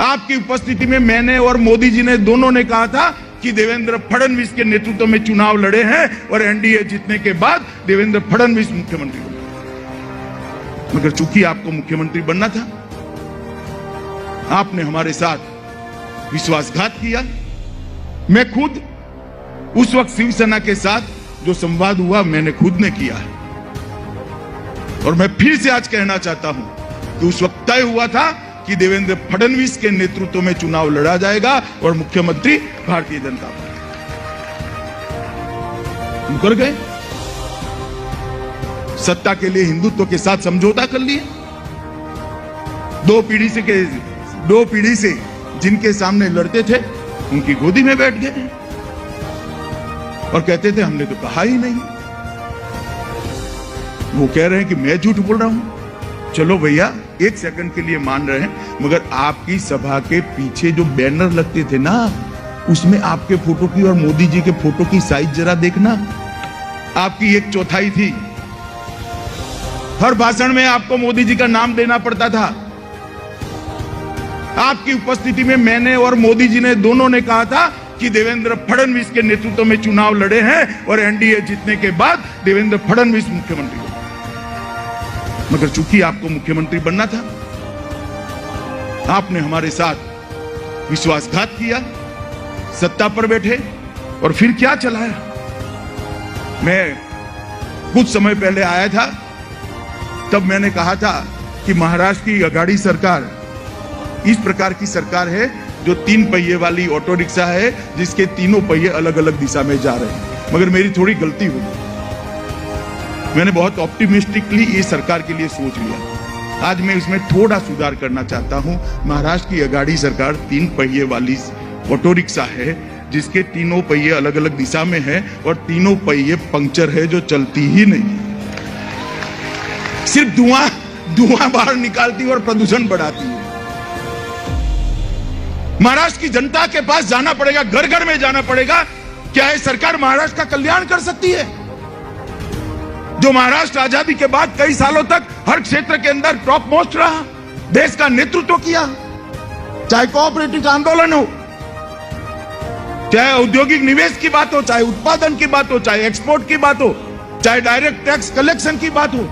आपकी उपस्थिति में मैंने और मोदी जी ने दोनों ने कहा था कि देवेंद्र फडणवीस के नेतृत्व में चुनाव लड़े हैं और एनडीए जीतने के बाद देवेंद्र फडणवीस मुख्यमंत्री होंगे। मगर चूंकि आपको मुख्यमंत्री बनना था, आपने हमारे साथ विश्वासघात किया। मैं खुद उस वक्त शिवसेना के साथ जो संवाद हुआ मैंने खुद ने किया है, और मैं फिर से आज कहना चाहता हूं कि उस वक्त तय हुआ था कि देवेंद्र फडणवीस के नेतृत्व में चुनाव लड़ा जाएगा और मुख्यमंत्री भारतीय जनता पार्टी। मुकर गए, सत्ता के लिए हिंदुत्व के साथ समझौता कर लिए। दो पीढ़ी से जिनके सामने लड़ते थे उनकी गोदी में बैठ गए और कहते थे हमने तो कहा ही नहीं। वो कह रहे हैं कि मैं झूठ बोल रहा हूं। चलो भैया, एक सेकंड के लिए मान रहे हैं, मगर आपकी सभा के पीछे जो बैनर लगते थे ना, उसमें आपके फोटो की और मोदी जी के फोटो की साइज जरा देखना। आपकी 1/4 थी। हर भाषण में आपको मोदी जी का नाम देना पड़ता था। आपकी उपस्थिति में मैंने और मोदी जी ने दोनों ने कहा था कि देवेंद्र फडणवीस के नेतृत्व में चुनाव लड़े हैं और एनडीए जीतने के बाद देवेंद्र फडणवीस मुख्यमंत्री होंगे। मगर चूंकि आपको मुख्यमंत्री बनना था, आपने हमारे साथ विश्वासघात किया, सत्ता पर बैठे और फिर क्या चलाया। मैं कुछ समय पहले आया था, तब मैंने कहा था कि महाराष्ट्र की अघाड़ी सरकार इस प्रकार की सरकार है जो 3 पहिए वाली ऑटो रिक्शा है, जिसके तीनों पहिए अलग अलग दिशा में जा रहे हैं। मगर मेरी थोड़ी गलती हुई, मैंने बहुत ऑप्टिमिस्टिकली ये सरकार के लिए सोच लिया। आज मैं इसमें थोड़ा सुधार करना चाहता हूं। महाराष्ट्र की अघाड़ी सरकार 3 पहिए वाली ऑटो रिक्शा है, जिसके तीनों पहिए अलग अलग दिशा में है और तीनों पहिए पंक्चर है, जो चलती ही नहीं, सिर्फ धुआं बाहर निकालती और प्रदूषण बढ़ाती है। महाराष्ट्र की जनता के पास जाना पड़ेगा, घर घर में जाना पड़ेगा। क्या है सरकार महाराष्ट्र का कल्याण कर सकती है? जो महाराष्ट्र आजादी के बाद कई सालों तक हर क्षेत्र के अंदर टॉप मोस्ट रहा, देश का नेतृत्व किया, चाहे कोऑपरेटिव आंदोलन हो, चाहे औद्योगिक निवेश की बात हो, चाहे उत्पादन की बात हो, चाहे एक्सपोर्ट की बात हो, चाहे डायरेक्ट टैक्स कलेक्शन की बात हो,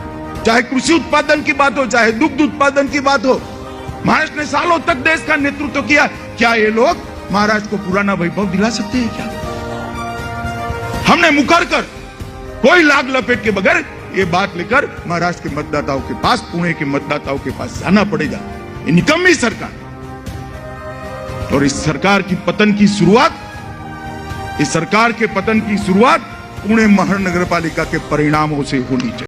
चाहे कृषि उत्पादन की बात हो, चाहे दुग्ध उत्पादन की बात हो, महाराष्ट्र ने सालों तक देश का नेतृत्व किया। क्या ये लोग महाराष्ट्र को पुराना वैभव दिला सकते हैं क्या? हमने मुकर कर कोई लाग लपेट के बगैर ये बात लेकर महाराष्ट्र के मतदाताओं के पास, पुणे के मतदाताओं के पास जाना पड़ेगा। ये निकम्मी सरकार, और इस सरकार की पतन की शुरुआत, इस सरकार के पतन की शुरुआत पुणे महानगर पालिका के परिणामों से होनी चाहिए।